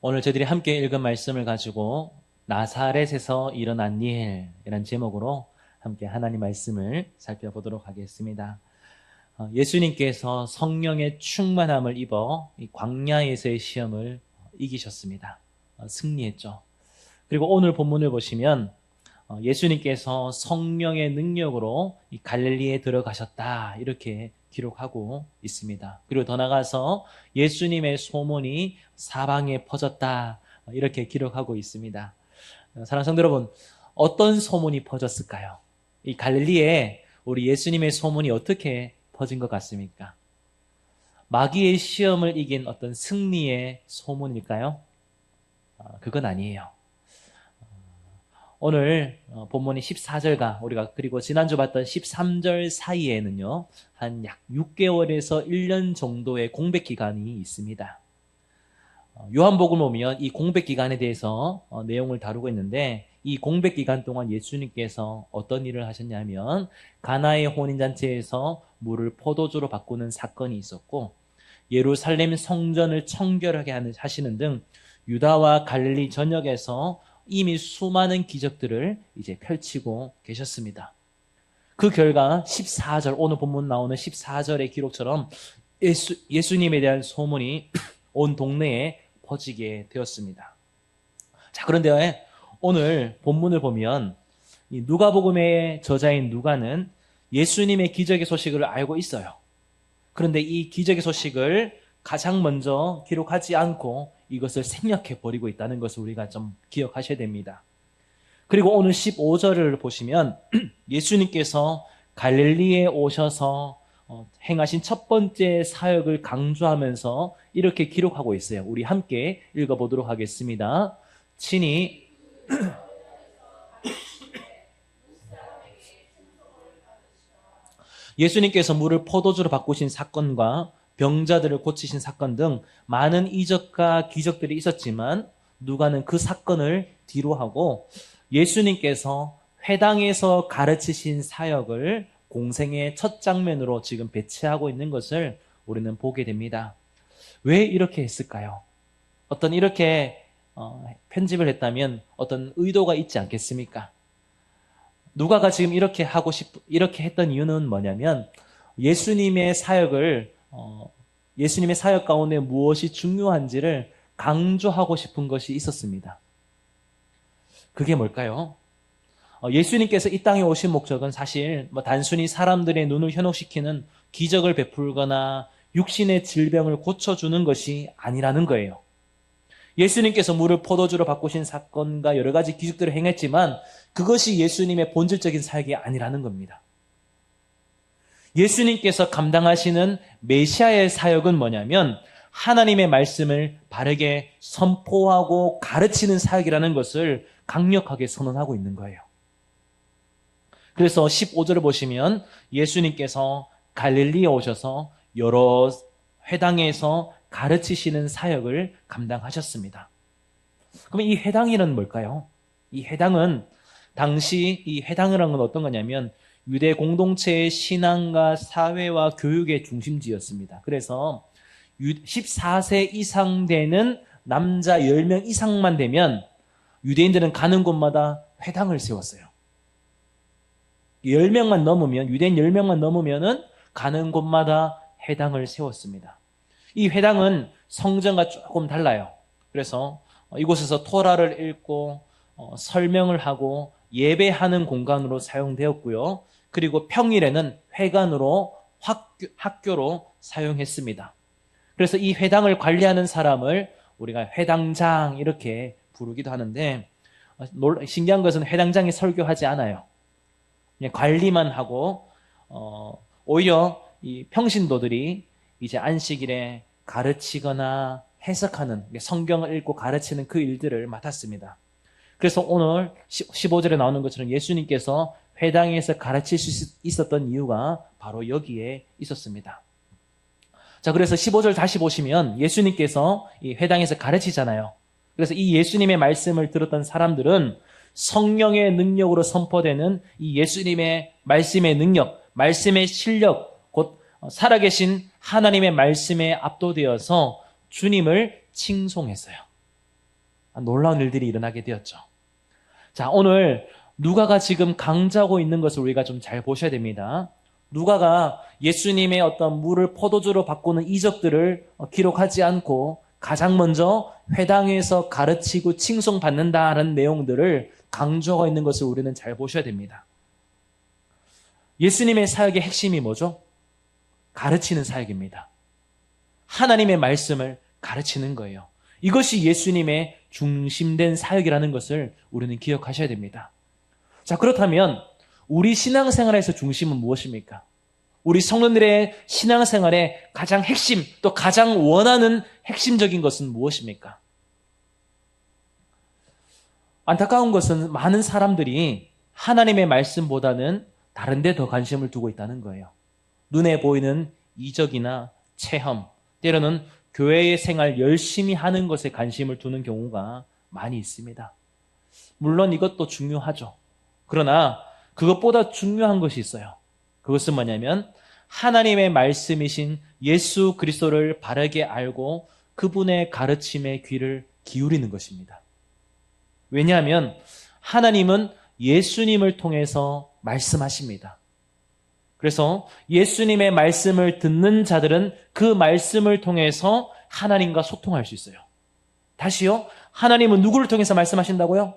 오늘 저희들이 함께 읽은 말씀을 가지고 나사렛에서 일어난 일이라는 제목으로 함께 하나님 말씀을 살펴보도록 하겠습니다. 예수님께서 성령의 충만함을 입어 이 광야에서의 시험을 이기셨습니다. 승리했죠. 그리고 오늘 본문을 보시면 예수님께서 성령의 능력으로 이 갈릴리에 들어가셨다 이렇게 기록하고 있습니다. 그리고 더 나아가서 예수님의 소문이 사방에 퍼졌다 이렇게 기록하고 있습니다. 사랑하는 성도 여러분, 어떤 소문이 퍼졌을까요? 이 갈릴리에 우리 예수님의 소문이 어떻게 퍼진 것 같습니까? 마귀의 시험을 이긴 어떤 승리의 소문일까요? 그건 아니에요. 오늘 본문이 14절과 우리가 그리고 지난주 봤던 13절 사이에는요, 한 약 6개월에서 1년 정도의 공백 기간이 있습니다. 요한복음을 보면 이 공백 기간에 대해서 내용을 다루고 있는데, 이 공백 기간 동안 예수님께서 어떤 일을 하셨냐면 가나의 혼인잔치에서 물을 포도주로 바꾸는 사건이 있었고, 예루살렘 성전을 청결하게 하시는 등 유다와 갈릴리 전역에서 이미 수많은 기적들을 이제 펼치고 계셨습니다. 그 결과 14절, 오늘 본문 나오는 14절의 기록처럼 예수님에 대한 소문이 온 동네에 퍼지게 되었습니다. 자, 그런데 오늘 본문을 보면 이 누가복음의 저자인 누가는 예수님의 기적의 소식을 알고 있어요. 그런데 이 기적의 소식을 가장 먼저 기록하지 않고 이것을 생략해 버리고 있다는 것을 우리가 좀 기억하셔야 됩니다. 그리고 오늘 15절을 보시면 예수님께서 갈릴리에 오셔서 행하신 첫 번째 사역을 강조하면서 이렇게 기록하고 있어요. 우리 함께 읽어보도록 하겠습니다. 친히 예수님께서 물을 포도주로 바꾸신 사건과 병자들을 고치신 사건 등 많은 이적과 기적들이 있었지만 누가는 그 사건을 뒤로 하고 예수님께서 회당에서 가르치신 사역을 공생의 첫 장면으로 지금 배치하고 있는 것을 우리는 보게 됩니다. 왜 이렇게 했을까요? 어떤 이렇게 편집을 했다면 어떤 의도가 있지 않겠습니까? 누가가 지금 이렇게 했던 이유는 뭐냐면 예수님의 사역 가운데 무엇이 중요한지를 강조하고 싶은 것이 있었습니다. 그게 뭘까요? 예수님께서 이 땅에 오신 목적은 사실 단순히 사람들의 눈을 현혹시키는 기적을 베풀거나 육신의 질병을 고쳐주는 것이 아니라는 거예요. 예수님께서 물을 포도주로 바꾸신 사건과 여러 가지 기적들을 행했지만 그것이 예수님의 본질적인 사역이 아니라는 겁니다. 예수님께서 감당하시는 메시아의 사역은 뭐냐면 하나님의 말씀을 바르게 선포하고 가르치는 사역이라는 것을 강력하게 선언하고 있는 거예요. 그래서 15절을 보시면 예수님께서 갈릴리에 오셔서 여러 회당에서 가르치시는 사역을 감당하셨습니다. 그럼 이 회당이란 뭘까요? 이 회당은 당시 이 회당이라는 건 어떤 거냐면 유대 공동체의 신앙과 사회와 교육의 중심지였습니다. 그래서 14세 이상 되는 남자 10명 이상만 되면 유대인들은 가는 곳마다 회당을 세웠어요. 10명만 넘으면, 유대인 10명만 넘으면은 가는 곳마다 회당을 세웠습니다. 이 회당은 성전과 조금 달라요. 그래서 이곳에서 토라를 읽고 설명을 하고 예배하는 공간으로 사용되었고요. 그리고 평일에는 회관으로 학교로 사용했습니다. 그래서 이 회당을 관리하는 사람을 우리가 회당장 이렇게 부르기도 하는데 신기한 것은 회당장이 설교하지 않아요. 그냥 관리만 하고 오히려 이 평신도들이 이제 안식일에 가르치거나 해석하는 성경을 읽고 가르치는 그 일들을 맡았습니다. 그래서 오늘 15절에 나오는 것처럼 예수님께서 회당에서 가르칠 수 있었던 이유가 바로 여기에 있었습니다. 자, 그래서 15절 다시 보시면 예수님께서 이 회당에서 가르치잖아요. 그래서 이 예수님의 말씀을 들었던 사람들은 성령의 능력으로 선포되는 이 예수님의 말씀의 능력, 말씀의 실력, 곧 살아계신 하나님의 말씀에 압도되어서 주님을 칭송했어요. 놀라운 일들이 일어나게 되었죠. 자, 오늘 누가가 지금 강조하고 있는 것을 우리가 좀 잘 보셔야 됩니다. 누가가 예수님의 어떤 물을 포도주로 바꾸는 이적들을 기록하지 않고 가장 먼저 회당에서 가르치고 칭송받는다라는 내용들을 강조하고 있는 것을 우리는 잘 보셔야 됩니다. 예수님의 사역의 핵심이 뭐죠? 가르치는 사역입니다. 하나님의 말씀을 가르치는 거예요. 이것이 예수님의 중심된 사역이라는 것을 우리는 기억하셔야 됩니다. 자, 그렇다면 우리 신앙생활에서 중심은 무엇입니까? 우리 성도들의 신앙생활의 가장 핵심, 또 가장 원하는 핵심적인 것은 무엇입니까? 안타까운 것은 많은 사람들이 하나님의 말씀보다는 다른 데 더 관심을 두고 있다는 거예요. 눈에 보이는 이적이나 체험, 때로는 교회의 생활 열심히 하는 것에 관심을 두는 경우가 많이 있습니다. 물론 이것도 중요하죠. 그러나 그것보다 중요한 것이 있어요. 그것은 뭐냐면 하나님의 말씀이신 예수 그리스도를 바르게 알고 그분의 가르침에 귀를 기울이는 것입니다. 왜냐하면 하나님은 예수님을 통해서 말씀하십니다. 그래서 예수님의 말씀을 듣는 자들은 그 말씀을 통해서 하나님과 소통할 수 있어요. 다시요. 하나님은 누구를 통해서 말씀하신다고요?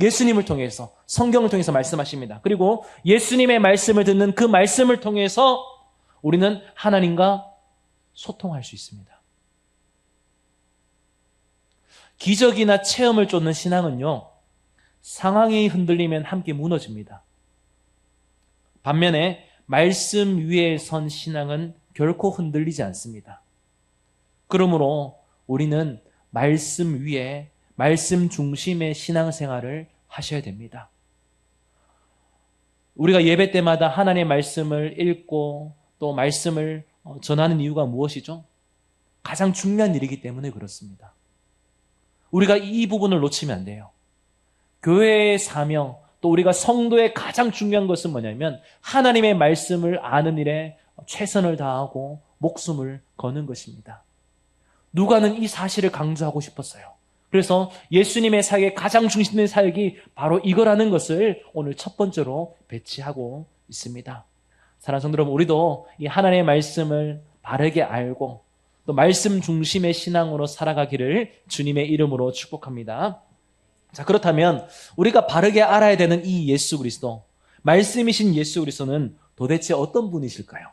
예수님을 통해서, 성경을 통해서 말씀하십니다. 그리고 예수님의 말씀을 듣는 그 말씀을 통해서 우리는 하나님과 소통할 수 있습니다. 기적이나 체험을 쫓는 신앙은요, 상황이 흔들리면 함께 무너집니다. 반면에 말씀 위에 선 신앙은 결코 흔들리지 않습니다. 그러므로 우리는 말씀 위에, 말씀 중심의 신앙생활을 하셔야 됩니다. 우리가 예배 때마다 하나님의 말씀을 읽고 또 말씀을 전하는 이유가 무엇이죠? 가장 중요한 일이기 때문에 그렇습니다. 우리가 이 부분을 놓치면 안 돼요. 교회의 사명, 또 우리가 성도의 가장 중요한 것은 뭐냐면 하나님의 말씀을 아는 일에 최선을 다하고 목숨을 거는 것입니다. 누가는 이 사실을 강조하고 싶었어요. 그래서 예수님의 사역의 가장 중심된 사역이 바로 이거라는 것을 오늘 첫 번째로 배치하고 있습니다. 사랑하는 성도 여러분, 우리도 이 하나님의 말씀을 바르게 알고 또 말씀 중심의 신앙으로 살아가기를 주님의 이름으로 축복합니다. 자, 그렇다면 우리가 바르게 알아야 되는 이 예수 그리스도, 말씀이신 예수 그리스도는 도대체 어떤 분이실까요?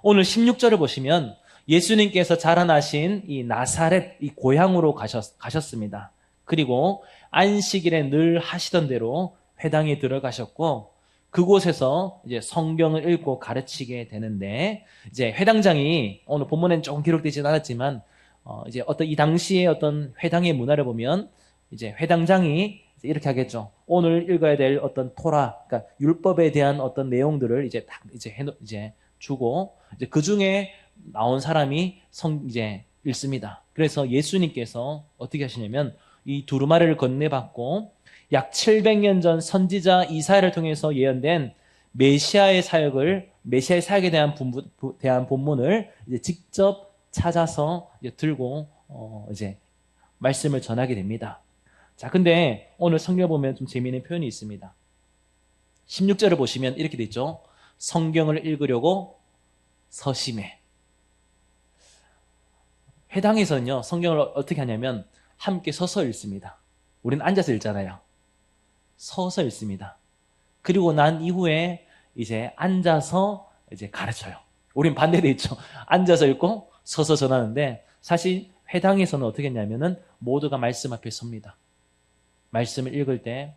오늘 16절을 보시면 예수님께서 자라나신 이 나사렛, 이 고향으로 가셨습니다. 그리고 안식일에 늘 하시던 대로 회당에 들어가셨고 그곳에서 이제 성경을 읽고 가르치게 되는데 이제 회당장이 오늘 본문에는 조금 기록되지는 않았지만 이제 어떤 이 당시의 어떤 회당의 문화를 보면 이제 회당장이 이렇게 하겠죠. 오늘 읽어야 될 어떤 토라, 그러니까 율법에 대한 어떤 내용들을 이제 딱 이제 주고 이제 그 중에 나온 사람이 이제 읽습니다. 그래서 예수님께서 어떻게 하시냐면 이 두루마리를 건네받고 약 700년 전 선지자 이사야를 통해서 예언된 메시아의 사역에 대한 본문을 이제 직접 찾아서 이제 들고 이제 말씀을 전하게 됩니다. 자, 근데 오늘 성경 보면 좀 재미있는 표현이 있습니다. 16절을 보시면 이렇게 돼 있죠. 성경을 읽으려고 서심해. 회당에서는요, 성경을 어떻게 하냐면 함께 서서 읽습니다. 우리는 앉아서 읽잖아요. 서서 읽습니다. 그리고 난 이후에 이제 앉아서 이제 가르쳐요. 우린 반대돼 있죠. 앉아서 읽고 서서 전하는데 사실 회당에서는 어떻게 했냐면은 모두가 말씀 앞에 섭니다. 말씀을 읽을 때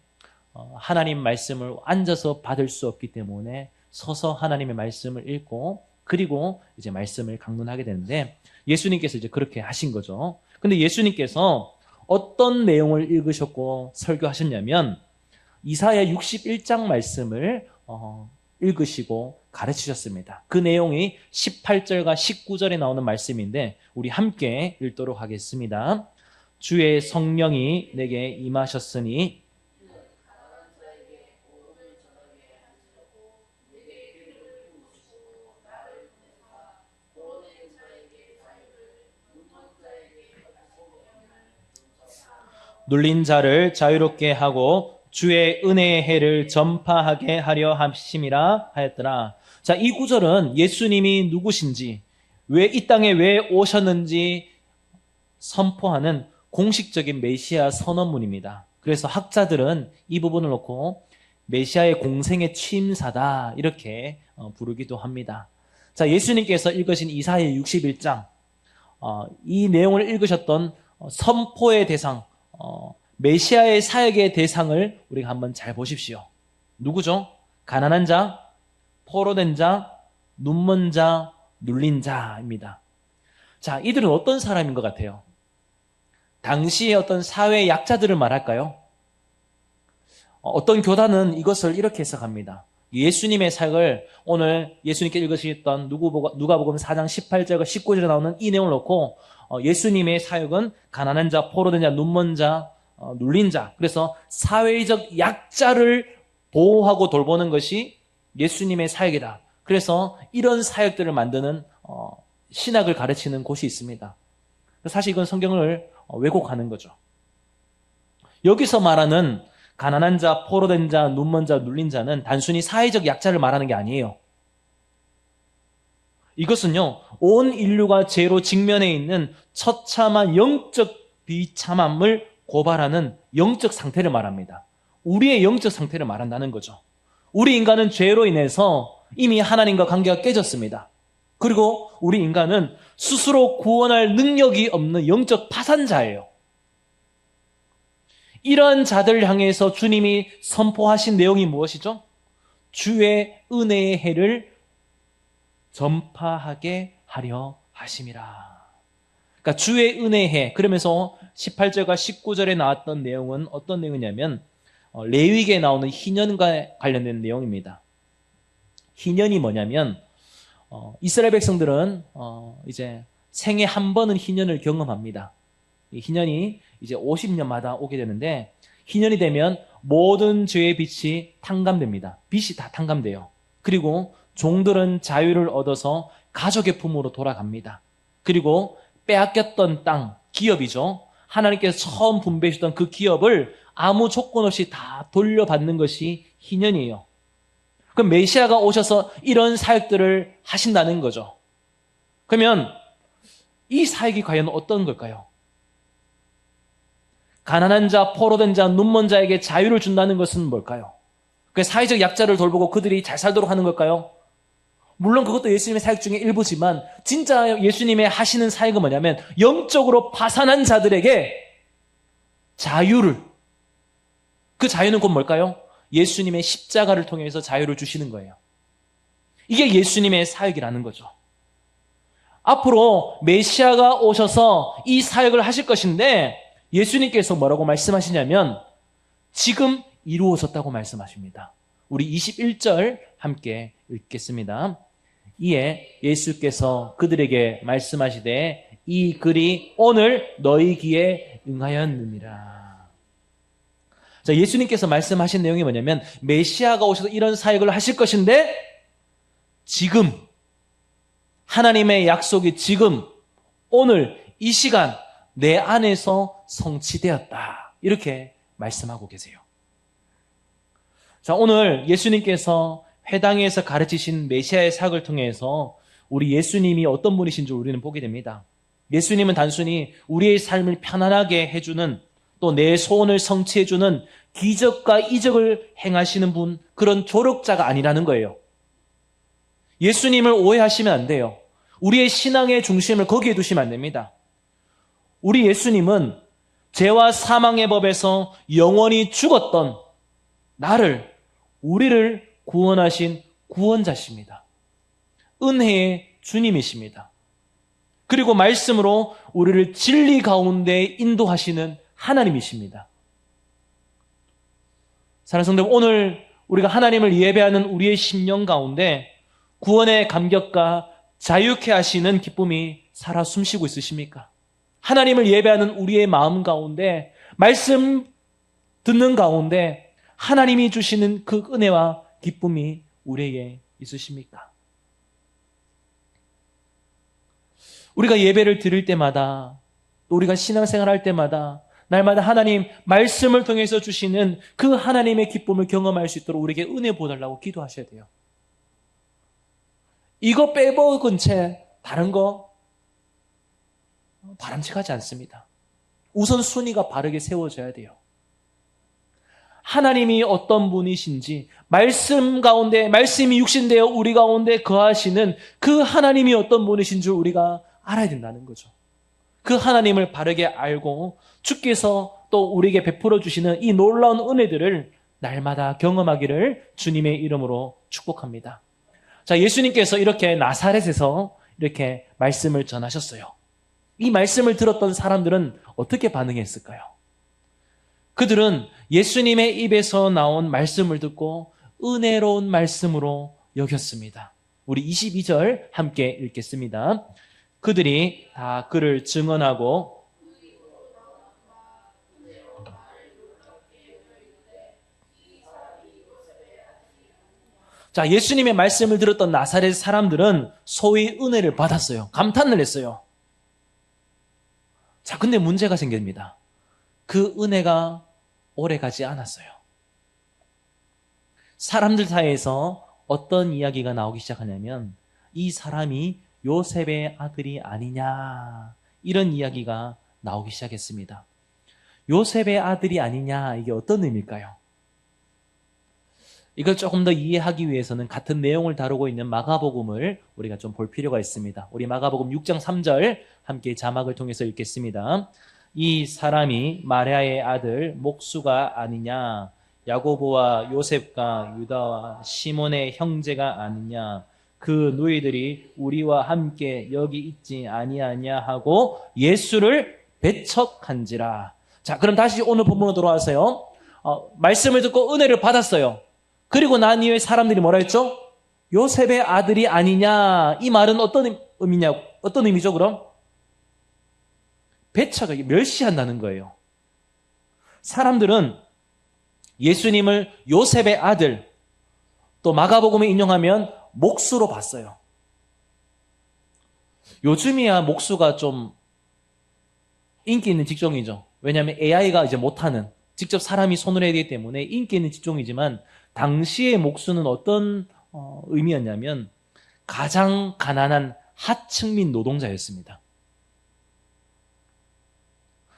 하나님 말씀을 앉아서 받을 수 없기 때문에 서서 하나님의 말씀을 읽고 그리고 이제 말씀을 강론하게 되는데 예수님께서 이제 그렇게 하신 거죠. 근데 예수님께서 어떤 내용을 읽으셨고 설교하셨냐면 이사야 61장 말씀을 읽으시고 가르치셨습니다. 그 내용이 18절과 19절에 나오는 말씀인데 우리 함께 읽도록 하겠습니다. 주의 성령이 내게 임하셨으니 눌린 자를 자유롭게 하고 주의 은혜의 해를 전파하게 하려 하심이라 하였더라. 자, 이 구절은 예수님이 누구신지, 왜 이 땅에 왜 오셨는지 선포하는 공식적인 메시아 선언문입니다. 그래서 학자들은 이 부분을 놓고 메시아의 공생의 취임사다 이렇게 부르기도 합니다. 자, 예수님께서 읽으신 이사야 61장 이 내용을 읽으셨던 선포의 대상, 메시아의 사역의 대상을 우리가 한번 잘 보십시오. 누구죠? 가난한 자, 포로된 자, 눈먼 자, 눌린 자입니다. 자, 이들은 어떤 사람인 것 같아요? 당시의 어떤 사회 약자들을 말할까요? 어떤 교단은 이것을 이렇게 해석합니다. 예수님의 사역을 오늘 예수님께 읽으셨던 누가복음 4장 18절과 19절에 나오는 이 내용을 놓고 예수님의 사역은 가난한 자, 포로된 자, 눈먼 자, 눌린 자, 그래서 사회적 약자를 보호하고 돌보는 것이 예수님의 사역이다. 그래서 이런 사역들을 만드는 신학을 가르치는 곳이 있습니다. 사실 이건 성경을 왜곡하는 거죠. 여기서 말하는 가난한 자, 포로된 자, 눈먼 자, 눌린 자는 단순히 사회적 약자를 말하는 게 아니에요. 이것은요, 온 인류가 죄로 직면해 있는 처참한 영적 비참함을 고발하는 영적 상태를 말합니다. 우리의 영적 상태를 말한다는 거죠. 우리 인간은 죄로 인해서 이미 하나님과 관계가 깨졌습니다. 그리고 우리 인간은 스스로 구원할 능력이 없는 영적 파산자예요. 이러한 자들을 향해서 주님이 선포하신 내용이 무엇이죠? 주의 은혜의 해를 전파하게 하려 하심이라. 그러니까 주의 은혜의 해, 그러면서 18절과 19절에 나왔던 내용은 어떤 내용이냐면 레위기에 나오는 희년과 관련된 내용입니다. 희년이 뭐냐면 이스라엘 백성들은 이제 생애 한 번은 희년을 경험합니다. 이 희년이 이제 50년마다 오게 되는데 희년이 되면 모든 죄의 빚이 탕감됩니다. 빚이 다 탕감돼요. 그리고 종들은 자유를 얻어서 가족의 품으로 돌아갑니다. 그리고 빼앗겼던 땅, 기업이죠. 하나님께서 처음 분배해 주셨던 그 기업을 아무 조건 없이 다 돌려받는 것이 희년이에요. 그럼 메시아가 오셔서 이런 사역들을 하신다는 거죠. 그러면 이 사역이 과연 어떤 걸까요? 가난한 자, 포로된 자, 눈먼 자에게 자유를 준다는 것은 뭘까요? 그 사회적 약자를 돌보고 그들이 잘 살도록 하는 걸까요? 물론 그것도 예수님의 사역 중에 일부지만 진짜 예수님의 하시는 사역은 뭐냐면 영적으로 파산한 자들에게 자유를, 그 자유는 곧 뭘까요? 예수님의 십자가를 통해서 자유를 주시는 거예요. 이게 예수님의 사역이라는 거죠. 앞으로 메시아가 오셔서 이 사역을 하실 것인데 예수님께서 뭐라고 말씀하시냐면 지금 이루어졌다고 말씀하십니다. 우리 21절 함께 읽겠습니다. 이에 예수께서 그들에게 말씀하시되 이 글이 오늘 너희 귀에 응하였느니라. 자, 예수님께서 말씀하신 내용이 뭐냐면 메시아가 오셔서 이런 사역을 하실 것인데 지금 하나님의 약속이 지금 오늘 이 시간 내 안에서 성취되었다. 이렇게 말씀하고 계세요. 자, 오늘 예수님께서 회당에서 가르치신 메시아의 사역을 통해서 우리 예수님이 어떤 분이신 줄 우리는 보게 됩니다. 예수님은 단순히 우리의 삶을 편안하게 해주는, 또 내 소원을 성취해주는 기적과 이적을 행하시는 분, 그런 조력자가 아니라는 거예요. 예수님을 오해하시면 안 돼요. 우리의 신앙의 중심을 거기에 두시면 안 됩니다. 우리 예수님은 죄와 사망의 법에서 영원히 죽었던 우리를 구원하신 구원자십니다. 은혜의 주님이십니다. 그리고 말씀으로 우리를 진리 가운데 인도하시는 하나님이십니다. 사랑하는 성도 여러분, 오늘 우리가 하나님을 예배하는 우리의 심령 가운데 구원의 감격과 자유케 하시는 기쁨이 살아 숨쉬고 있으십니까? 하나님을 예배하는 우리의 마음 가운데, 말씀 듣는 가운데 하나님이 주시는 그 은혜와 기쁨이 우리에게 있으십니까? 우리가 예배를 드릴 때마다, 또 우리가 신앙생활 할 때마다 날마다 하나님 말씀을 통해서 주시는 그 하나님의 기쁨을 경험할 수 있도록 우리에게 은혜 보달라고 기도하셔야 돼요. 이거 빼먹은 채 다른 거 바람직하지 않습니다. 우선 순위가 바르게 세워져야 돼요. 하나님이 어떤 분이신지, 말씀 가운데, 말씀이 육신되어 우리 가운데 거하시는 그 하나님이 어떤 분이신 줄 우리가 알아야 된다는 거죠. 그 하나님을 바르게 알고 주께서 또 우리에게 베풀어 주시는 이 놀라운 은혜들을 날마다 경험하기를 주님의 이름으로 축복합니다. 자, 예수님께서 이렇게 나사렛에서 이렇게 말씀을 전하셨어요. 이 말씀을 들었던 사람들은 어떻게 반응했을까요? 그들은 예수님의 입에서 나온 말씀을 듣고 은혜로운 말씀으로 여겼습니다. 우리 22절 함께 읽겠습니다. 그들이 다 그를 증언하고 자, 예수님의 말씀을 들었던 나사렛 사람들은 소위 은혜를 받았어요. 감탄을 했어요. 자, 근데 문제가 생깁니다. 그 은혜가 오래가지 않았어요. 사람들 사이에서 어떤 이야기가 나오기 시작하냐면 이 사람이 요셉의 아들이 아니냐, 이런 이야기가 나오기 시작했습니다. 요셉의 아들이 아니냐, 이게 어떤 의미일까요? 이걸 조금 더 이해하기 위해서는 같은 내용을 다루고 있는 마가복음을 우리가 좀 볼 필요가 있습니다. 우리 마가복음 6장 3절 함께 자막을 통해서 읽겠습니다. 이 사람이 마리아의 아들 목수가 아니냐, 야고보와 요셉과 유다와 시몬의 형제가 아니냐, 그 너희들이 우리와 함께 여기 있지 아니하냐 하고 예수를 배척한지라. 자, 그럼 다시 오늘 본문으로 돌아와서요. 말씀을 듣고 은혜를 받았어요. 그리고 난 이후에 사람들이 뭐라 했죠? 요셉의 아들이 아니냐. 이 말은 어떤 의미냐? 어떤 의미죠, 그럼? 배척하기, 멸시한다는 거예요. 사람들은 예수님을 요셉의 아들, 또 마가복음에 인용하면 목수로 봤어요. 요즘이야 목수가 좀 인기 있는 직종이죠. 왜냐하면 AI가 이제 못하는, 직접 사람이 손을 해야 되기 때문에 인기 있는 직종이지만 당시의 목수는 어떤 의미였냐면 가장 가난한 하층민 노동자였습니다.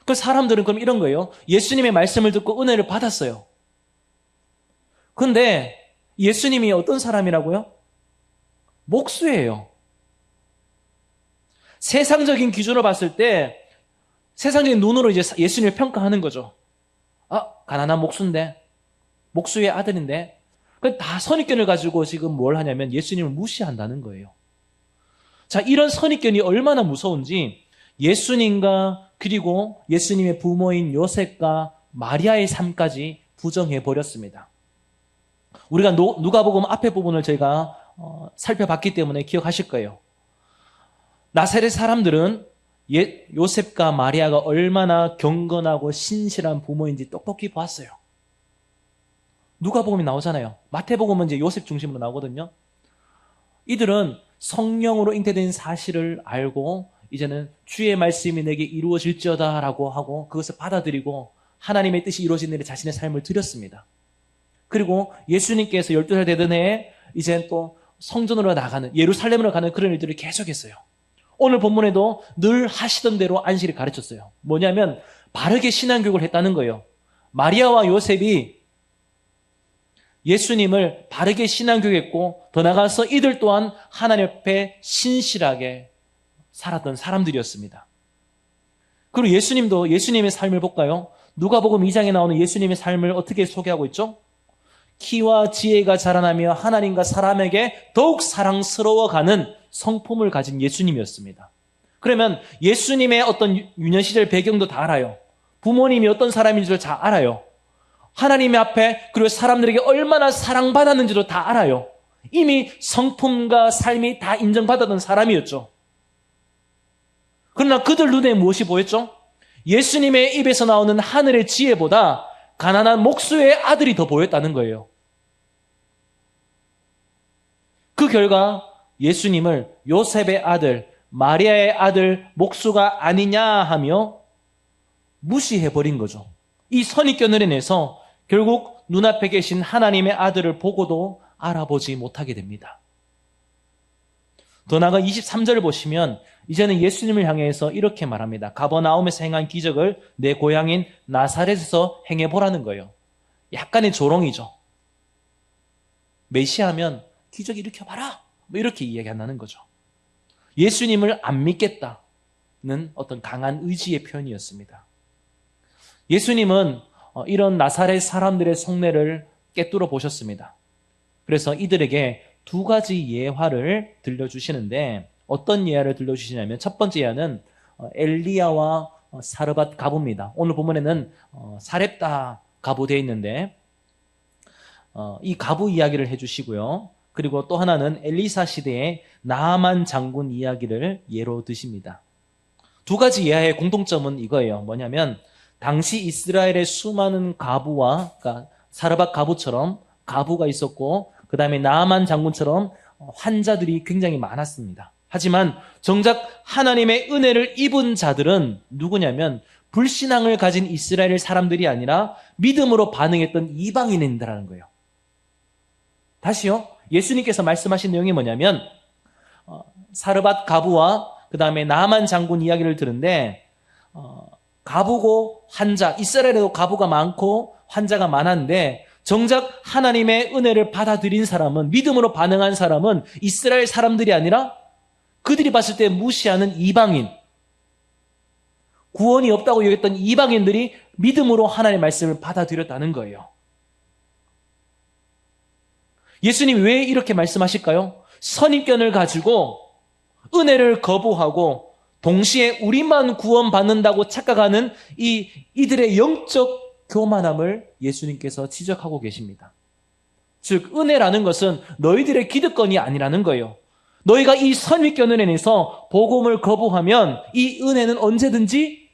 그 사람들은 그럼 이런 거예요. 예수님의 말씀을 듣고 은혜를 받았어요. 근데 예수님이 어떤 사람이라고요? 목수예요. 세상적인 기준으로 봤을 때 세상적인 눈으로 이제 예수님을 평가하는 거죠. 가난한 목수인데, 목수의 아들인데, 다 선입견을 가지고 지금 뭘 하냐면 예수님을 무시한다는 거예요. 자, 이런 선입견이 얼마나 무서운지 예수님과 그리고 예수님의 부모인 요셉과 마리아의 삶까지 부정해 버렸습니다. 우리가 누가복음 앞에 부분을 저희가 살펴봤기 때문에 기억하실 거예요. 나사렛 사람들은 요셉과 마리아가 얼마나 경건하고 신실한 부모인지 똑똑히 봤어요. 누가복음이 나오잖아요. 마태복음은 이제 요셉 중심으로 나오거든요. 이들은 성령으로 잉태된 사실을 알고 이제는 주의 말씀이 내게 이루어질지어다라고 하고 그것을 받아들이고 하나님의 뜻이 이루어진 일에 자신의 삶을 드렸습니다. 그리고 예수님께서 12살 되던 해에 이제 또 성전으로 나가는, 예루살렘으로 가는 그런 일들을 계속했어요. 오늘 본문에도 늘 하시던 대로 안식일을 가르쳤어요. 뭐냐면 바르게 신앙교육을 했다는 거예요. 마리아와 요셉이 예수님을 바르게 신앙교육했고 더 나아가서 이들 또한 하나님 앞에 신실하게 살았던 사람들이었습니다. 그리고 예수님도 예수님의 삶을 볼까요? 누가복음 2장에 나오는 예수님의 삶을 어떻게 소개하고 있죠? 키와 지혜가 자라나며 하나님과 사람에게 더욱 사랑스러워가는 성품을 가진 예수님이었습니다. 그러면 예수님의 어떤 유년 시절 배경도 다 알아요. 부모님이 어떤 사람인지도 잘 알아요. 하나님의 앞에 그리고 사람들에게 얼마나 사랑받았는지도 다 알아요. 이미 성품과 삶이 다 인정받았던 사람이었죠. 그러나 그들 눈에 무엇이 보였죠? 예수님의 입에서 나오는 하늘의 지혜보다 가난한 목수의 아들이 더 보였다는 거예요. 그 결과 예수님을 요셉의 아들, 마리아의 아들, 목수가 아니냐 하며 무시해버린 거죠. 이 선입견을 인해서 결국 눈앞에 계신 하나님의 아들을 보고도 알아보지 못하게 됩니다. 더 나아가 23절을 보시면 이제는 예수님을 향해서 이렇게 말합니다. 가버나움에서 행한 기적을 내 고향인 나사렛에서 행해보라는 거예요. 약간의 조롱이죠. 메시아면 기적 일으켜봐라, 뭐 이렇게 이야기한다는 거죠. 예수님을 안 믿겠다는 어떤 강한 의지의 표현이었습니다. 예수님은 이런 나사렛 사람들의 속내를 꿰뚫어 보셨습니다. 그래서 이들에게 두 가지 예화를 들려주시는데, 어떤 예화를 들려주시냐면 첫 번째 예화는 엘리야와 사르밧 가부입니다. 오늘 본문에는 사렙다 가부 되어 있는데 이 가부 이야기를 해주시고요. 그리고 또 하나는 엘리사 시대의 나아만 장군 이야기를 예로 드십니다. 두 가지 예화의 공통점은 이거예요. 뭐냐면 당시 이스라엘의 수많은 가부와, 그러니까 사르밧 가부처럼 가부가 있었고, 그 다음에 나아만 장군처럼 환자들이 굉장히 많았습니다. 하지만 정작 하나님의 은혜를 입은 자들은 누구냐면 불신앙을 가진 이스라엘 사람들이 아니라 믿음으로 반응했던 이방인들이라는 거예요. 다시요. 예수님께서 말씀하신 내용이 뭐냐면 사르밧 가부와 그 다음에 나아만 장군 이야기를 들은데 가부고 환자, 이스라엘에도 가부가 많고 환자가 많았는데 정작 하나님의 은혜를 받아들인 사람은, 믿음으로 반응한 사람은 이스라엘 사람들이 아니라 그들이 봤을 때 무시하는 이방인, 구원이 없다고 여겼던 이방인들이 믿음으로 하나님의 말씀을 받아들였다는 거예요. 예수님이 왜 이렇게 말씀하실까요? 선입견을 가지고 은혜를 거부하고 동시에 우리만 구원받는다고 착각하는 이들의 영적 교만함을 예수님께서 지적하고 계십니다. 즉 은혜라는 것은 너희들의 기득권이 아니라는 거예요. 너희가 이 선입견을 인해서 복음을 거부하면 이 은혜는 언제든지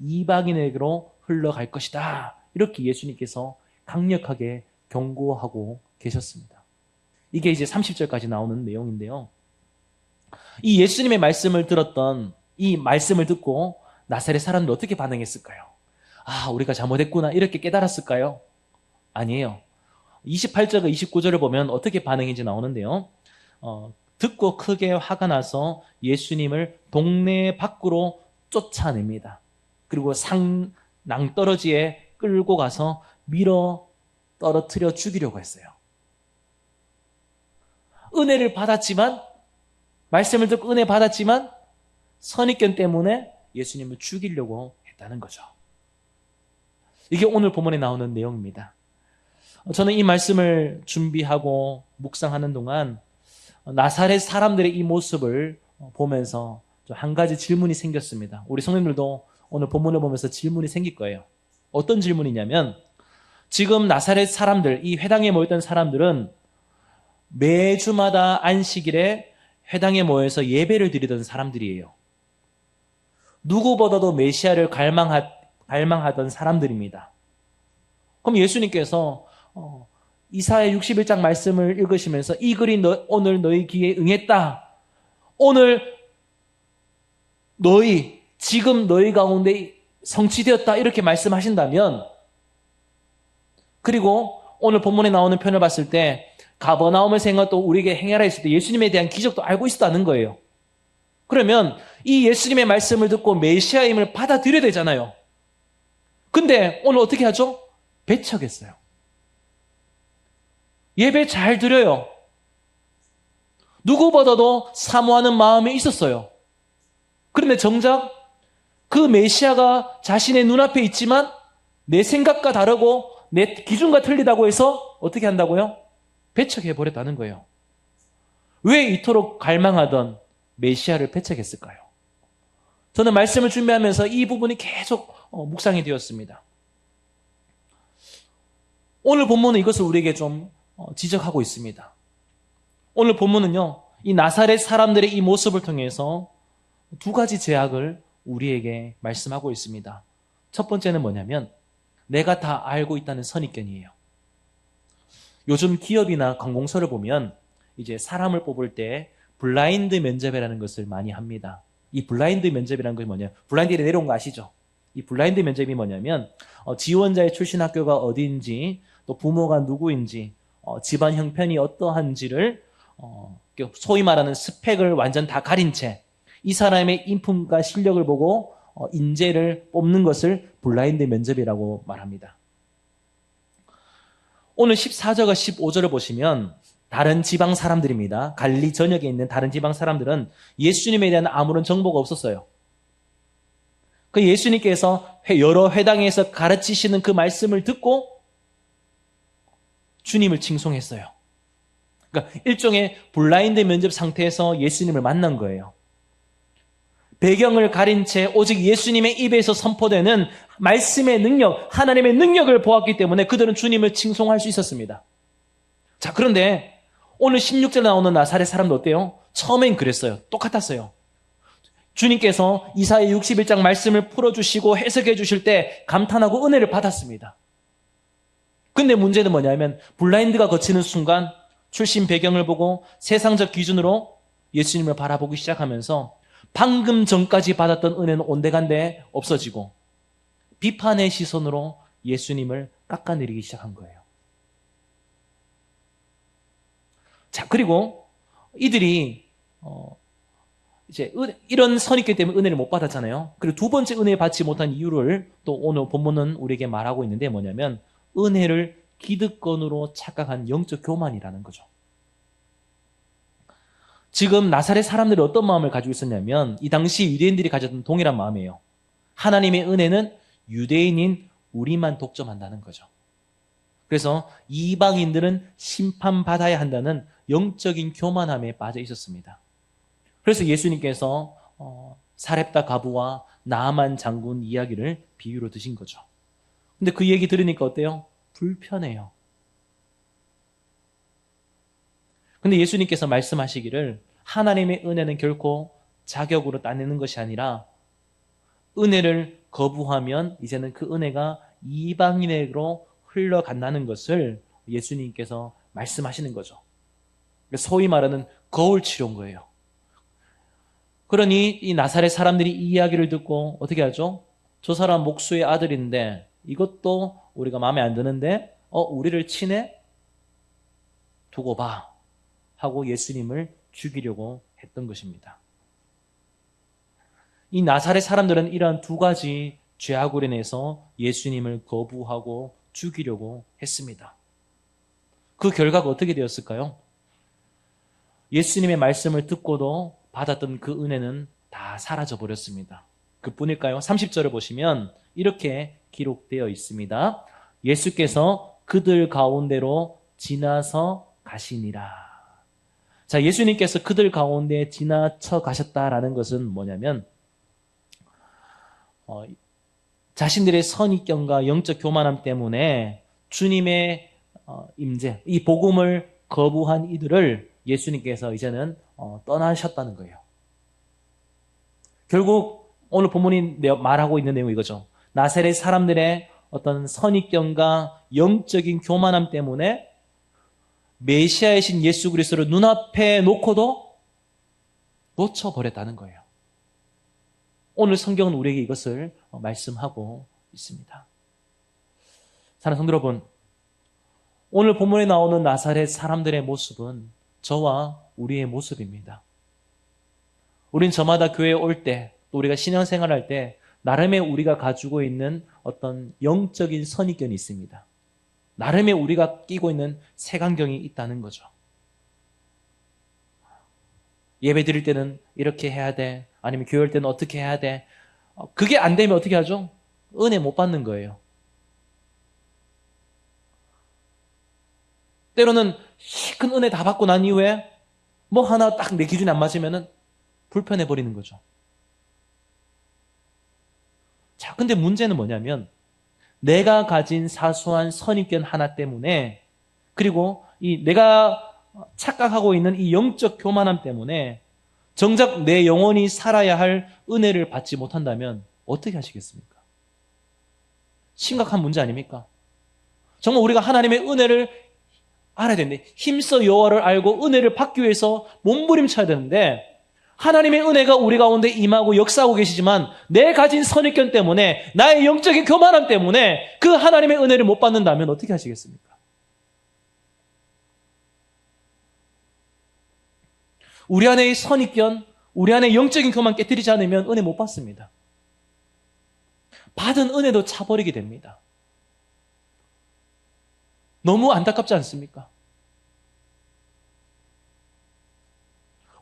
이방인에게로 흘러갈 것이다. 이렇게 예수님께서 강력하게 경고하고 계셨습니다. 이게 이제 30절까지 나오는 내용인데요. 이 예수님의 말씀을 들었던, 이 말씀을 듣고 나사렛 사람들 어떻게 반응했을까요? 아, 우리가 잘못했구나 이렇게 깨달았을까요? 아니에요. 28절과 29절을 보면 어떻게 반응인지 나오는데요. 듣고 크게 화가 나서 예수님을 동네 밖으로 쫓아냅니다. 그리고 낭떠러지에 끌고 가서 밀어 떨어뜨려 죽이려고 했어요. 은혜를 받았지만, 말씀을 듣고 은혜 받았지만 선입견 때문에 예수님을 죽이려고 했다는 거죠. 이게 오늘 본문에 나오는 내용입니다. 저는 이 말씀을 준비하고 묵상하는 동안 나사렛 사람들의 이 모습을 보면서 한 가지 질문이 생겼습니다. 우리 성도님들도 오늘 본문을 보면서 질문이 생길 거예요. 어떤 질문이냐면, 지금 나사렛 사람들, 이 회당에 모였던 사람들은 매주마다 안식일에 회당에 모여서 예배를 드리던 사람들이에요. 누구보다도 메시아를 갈망하던 사람들입니다. 그럼 예수님께서 이사야 61장 말씀을 읽으시면서 이 글이 오늘 너희 귀에 응했다. 오늘 지금 너희 가운데 성취되었다. 이렇게 말씀하신다면, 그리고 오늘 본문에 나오는 표현을 봤을 때 가버나움에서 행한 또 우리에게 행하라 했을 때 예수님에 대한 기적도 알고 있었다는 거예요. 그러면 이 예수님의 말씀을 듣고 메시아임을 받아들여야 되잖아요. 근데 오늘 어떻게 하죠? 배척했어요. 예배 잘 드려요. 누구보다도 사모하는 마음이 있었어요. 그런데 정작 그 메시아가 자신의 눈앞에 있지만 내 생각과 다르고 내 기준과 틀리다고 해서 어떻게 한다고요? 배척해버렸다는 거예요. 왜 이토록 갈망하던 메시아를 배척했을까요? 저는 말씀을 준비하면서 이 부분이 계속 묵상이 되었습니다. 오늘 본문은 이것을 우리에게 좀 지적하고 있습니다. 오늘 본문은요, 이 나사렛 사람들의 이 모습을 통해서 두 가지 제약을 우리에게 말씀하고 있습니다. 첫 번째는 뭐냐면 내가 다 알고 있다는 선입견이에요. 요즘 기업이나 관공서를 보면 이제 사람을 뽑을 때 블라인드 면접이라는 것을 많이 합니다. 이 블라인드 면접이라는 것이 뭐냐? 블라인드에 내려온 거 아시죠? 이 블라인드 면접이 뭐냐면 지원자의 출신 학교가 어디인지, 또 부모가 누구인지, 집안 형편이 어떠한지를 소위 말하는 스펙을 완전 다 가린 채 이 사람의 인품과 실력을 보고 인재를 뽑는 것을 블라인드 면접이라고 말합니다. 오늘 14절과 15절을 보시면 다른 지방 사람들입니다. 갈릴리 전역에 있는 다른 지방 사람들은 예수님에 대한 아무런 정보가 없었어요. 그 예수님께서 여러 회당에서 가르치시는 그 말씀을 듣고 주님을 칭송했어요. 그러니까 일종의 블라인드 면접 상태에서 예수님을 만난 거예요. 배경을 가린 채 오직 예수님의 입에서 선포되는 말씀의 능력, 하나님의 능력을 보았기 때문에 그들은 주님을 칭송할 수 있었습니다. 자, 그런데 오늘 16절에 나오는 나사렛 사람도 어때요? 처음엔 그랬어요. 똑같았어요. 주님께서 이사야 61장 말씀을 풀어주시고 해석해 주실 때 감탄하고 은혜를 받았습니다. 근데 문제는 뭐냐면 블라인드가 거치는 순간 출신 배경을 보고 세상적 기준으로 예수님을 바라보기 시작하면서 방금 전까지 받았던 은혜는 온데간데 없어지고 비판의 시선으로 예수님을 깎아내리기 시작한 거예요. 자, 그리고 이들이 이제 이런 선입견 때문에 은혜를 못 받았잖아요. 그리고 두 번째 은혜 받지 못한 이유를 또 오늘 본문은 우리에게 말하고 있는데 뭐냐면 은혜를 기득권으로 착각한 영적 교만이라는 거죠. 지금 나사렛 사람들이 어떤 마음을 가지고 있었냐면 이 당시 유대인들이 가졌던 동일한 마음이에요. 하나님의 은혜는 유대인인 우리만 독점한다는 거죠. 그래서 이방인들은 심판받아야 한다는 영적인 교만함에 빠져 있었습니다. 그래서 예수님께서 사렙다 과부와 나아만 장군 이야기를 비유로 드신 거죠. 근데 그 얘기 들으니까 어때요? 불편해요. 근데 예수님께서 말씀하시기를 하나님의 은혜는 결코 자격으로 따내는 것이 아니라 은혜를 거부하면 이제는 그 은혜가 이방인에게로 흘러간다는 것을 예수님께서 말씀하시는 거죠. 소위 말하는 거울 치료인 거예요. 그러니 이 나사렛 사람들이 이 이야기를 듣고 어떻게 하죠? 저 사람 목수의 아들인데 이것도 우리가 마음에 안 드는데 우리를 치네? 두고 봐 하고 예수님을 죽이려고 했던 것입니다. 이 나사렛 사람들은 이러한 두 가지 죄악으로 인해서 예수님을 거부하고 죽이려고 했습니다. 그 결과가 어떻게 되었을까요? 예수님의 말씀을 듣고도 받았던 그 은혜는 다 사라져 버렸습니다. 그뿐일까요? 30절을 보시면 이렇게 기록되어 있습니다. 예수께서 그들 가운데로 지나서 가시니라. 자, 예수님께서 그들 가운데 지나쳐 가셨다라는 것은 뭐냐면 자신들의 선입견과 영적 교만함 때문에 주님의 임재, 이 복음을 거부한 이들을 예수님께서 이제는 떠나셨다는 거예요. 결국 오늘 본문이 말하고 있는 내용이 이거죠. 나사렛 사람들의 어떤 선입견과 영적인 교만함 때문에 메시아이신 예수 그리스도를 눈앞에 놓고도 놓쳐버렸다는 거예요. 오늘 성경은 우리에게 이것을 말씀하고 있습니다. 사랑하는 성도 여러분, 오늘 본문에 나오는 나사렛 사람들의 모습은 저와 우리의 모습입니다. 우린 저마다 교회에 올 때, 또 우리가 신앙생활할 때 나름의 우리가 가지고 있는 어떤 영적인 선입견이 있습니다. 나름의 우리가 끼고 있는 색안경이 있다는 거죠. 예배 드릴 때는 이렇게 해야 돼. 아니면 교회 올 때는 어떻게 해야 돼. 그게 안 되면 어떻게 하죠? 은혜 못 받는 거예요. 때로는 큰 은혜 다 받고 난 이후에 뭐 하나 딱 내 기준에 안 맞으면 불편해 버리는 거죠. 자, 근데 문제는 뭐냐면 내가 가진 사소한 선입견 하나 때문에, 그리고 이 내가 착각하고 있는 이 영적 교만함 때문에 정작 내 영혼이 살아야 할 은혜를 받지 못한다면 어떻게 하시겠습니까? 심각한 문제 아닙니까? 정말 우리가 하나님의 은혜를 알아야 되는데, 힘써 여호와를 알고 은혜를 받기 위해서 몸부림쳐야 되는데, 하나님의 은혜가 우리 가운데 임하고 역사하고 계시지만 내 가진 선입견 때문에 나의 영적인 교만함 때문에 그 하나님의 은혜를 못 받는다면 어떻게 하시겠습니까? 우리 안의 선입견, 우리 안의 영적인 교만 깨뜨리지 않으면 은혜 못 받습니다. 받은 은혜도 차버리게 됩니다. 너무 안타깝지 않습니까?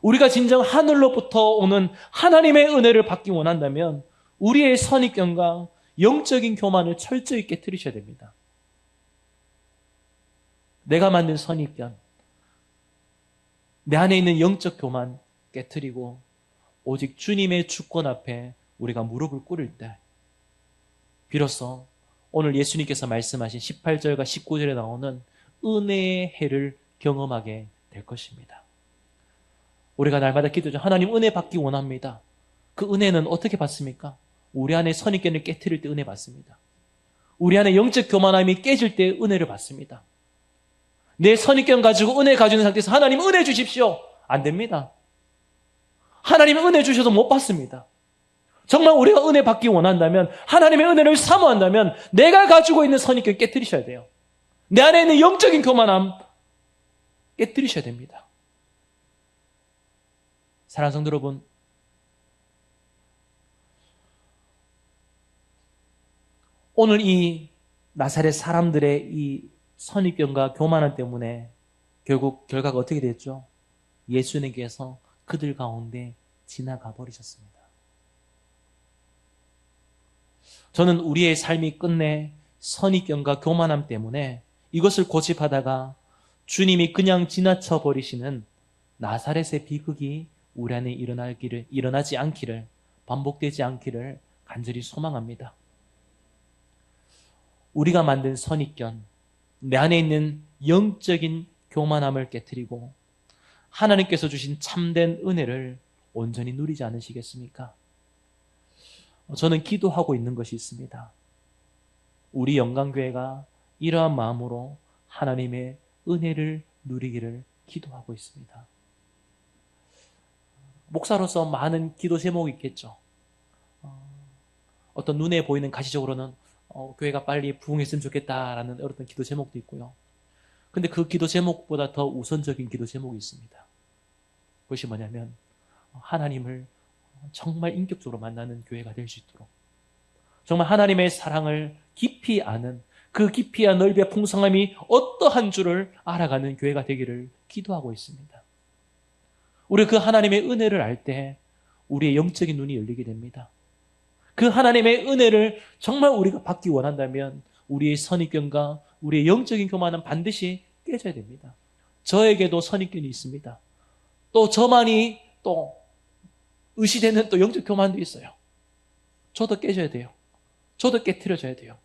우리가 진정 하늘로부터 오는 하나님의 은혜를 받기 원한다면 우리의 선입견과 영적인 교만을 철저히 깨뜨리셔야 됩니다. 내가 만든 선입견, 내 안에 있는 영적 교만 깨뜨리고 오직 주님의 주권 앞에 우리가 무릎을 꿇을 때 비로소 오늘 예수님께서 말씀하신 18절과 19절에 나오는 은혜의 해를 경험하게 될 것입니다. 우리가 날마다 기도 중 하나님 은혜 받기 원합니다. 그 은혜는 어떻게 받습니까? 우리 안에 선입견을 깨트릴 때 은혜 받습니다. 우리 안에 영적 교만함이 깨질 때 은혜를 받습니다. 내 선입견 가지고 은혜 가지고 있는 상태에서 하나님 은혜 주십시오. 안 됩니다. 하나님 은혜 주셔도 못 받습니다. 정말 우리가 은혜 받기 원한다면 하나님의 은혜를 사모한다면 내가 가지고 있는 선입견 깨트리셔야 돼요. 내 안에 있는 영적인 교만함 깨트리셔야 됩니다. 사랑하는 성도 여러분, 오늘 이 나사렛 사람들의 이 선입견과 교만함 때문에 결국 결과가 어떻게 됐죠? 예수님께서 그들 가운데 지나가 버리셨습니다. 저는 우리의 삶이 끝내 선입견과 교만함 때문에 이것을 고집하다가 주님이 그냥 지나쳐 버리시는 나사렛의 비극이 우리 안에 일어나지 않기를, 반복되지 않기를 간절히 소망합니다. 우리가 만든 선입견, 내 안에 있는 영적인 교만함을 깨트리고 하나님께서 주신 참된 은혜를 온전히 누리지 않으시겠습니까? 저는 기도하고 있는 것이 있습니다. 우리 영광교회가 이러한 마음으로 하나님의 은혜를 누리기를 기도하고 있습니다. 목사로서 많은 기도 제목이 있겠죠. 어떤 눈에 보이는 가시적으로는 교회가 빨리 부흥했으면 좋겠다라는 어떤 기도 제목도 있고요. 근데 그 기도 제목보다 더 우선적인 기도 제목이 있습니다. 그것이 뭐냐면 하나님을 정말 인격적으로 만나는 교회가 될 수 있도록, 정말 하나님의 사랑을 깊이 아는, 그 깊이와 넓이와 풍성함이 어떠한 줄을 알아가는 교회가 되기를 기도하고 있습니다. 우리 그 하나님의 은혜를 알 때 우리의 영적인 눈이 열리게 됩니다. 그 하나님의 은혜를 정말 우리가 받기 원한다면 우리의 선입견과 우리의 영적인 교만은 반드시 깨져야 됩니다. 저에게도 선입견이 있습니다. 또 저만이 또 의시되는 또 영적 교만도 있어요. 저도 깨져야 돼요. 저도 깨트려져야 돼요.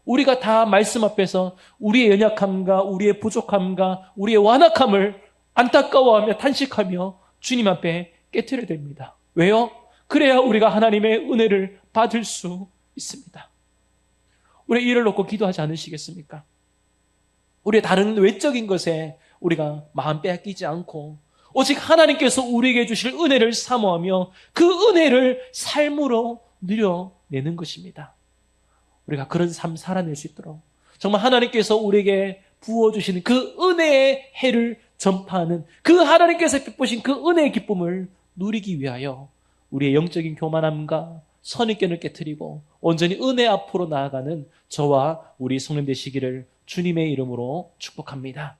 우리가 다 말씀 앞에서 우리의 연약함과 우리의 부족함과 우리의 완악함을 안타까워하며 탄식하며 주님 앞에 깨트려야 됩니다. 왜요? 그래야 우리가 하나님의 은혜를 받을 수 있습니다. 우리 이를 놓고 기도하지 않으시겠습니까? 우리의 다른 외적인 것에 우리가 마음 빼앗기지 않고 오직 하나님께서 우리에게 주실 은혜를 사모하며 그 은혜를 삶으로 누려내는 것입니다. 우리가 그런 삶 살아낼 수 있도록 정말 하나님께서 우리에게 부어주시는 그 은혜의 해를 전파하는, 그 하나님께서 베푸신 그 은혜의 기쁨을 누리기 위하여 우리의 영적인 교만함과 선입견을 깨트리고 온전히 은혜 앞으로 나아가는 저와 우리 성령 되시기를 주님의 이름으로 축복합니다.